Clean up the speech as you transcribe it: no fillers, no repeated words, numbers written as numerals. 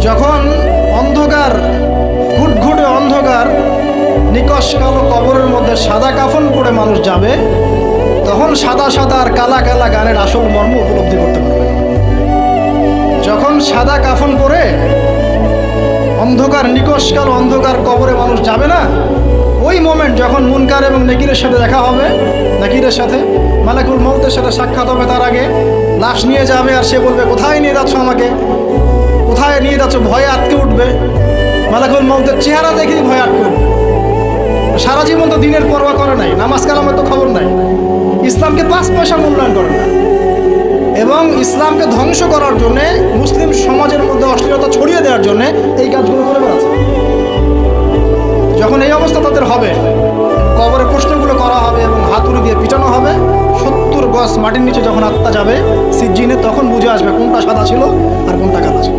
যখন অন্ধকার, ঘুটঘুটে অন্ধকার, নিকষ কালো কবরের মধ্যে সাদা কাফন পরে মানুষ যাবে, তখন সাদা সাদা আর কালা কালা গানের আসল মর্ম উপলব্ধি করতে পারবে। যখন সাদা কাফন পরে অন্ধকার, নিকষ কালো অন্ধকার কবরে মানুষ যাবে না, ওই মোমেন্ট যখন মুনকার এবং নেকিরের সাথে দেখা হবে, নাকিরের সাথে মালাকুল মউতের সাথে সাক্ষাৎ হবে, তার আগে লাশ নিয়ে যাবে আর সে বলবে, কোথায় নিয়ে যাচ্ছ আমাকে, কোথায় নিয়ে যাচ্ছ? ভয়ে আটকে উঠবে। মালাকুল মউতের চেহারা দেখেই ভয়ে আটকে উঠবে। সারা জীবন তো দিনের পরোয়া করে নাই, নামাজ কালামের তো খবর নাই, ইসলামকে 5 পয়সা মূল্যায়ন করে না, এবং ইসলামকে ধ্বংস করার জন্যে, মুসলিম সমাজের মধ্যে অশ্লীলতা ছড়িয়ে দেওয়ার জন্যে এই কাজগুলো করে বেড়াচ্ছে। যখন এই অবস্থা তাদের হবে, কবরে প্রশ্নগুলো করা হবে এবং হাতুড়ি দিয়ে পিটানো হবে, 70 গজ মাটির নিচে যখন আত্মা যাবে সিজ্জিনে, তখন বুঝে আসবে কোনটা সাদা ছিল আর কোনটা কালো ছিল।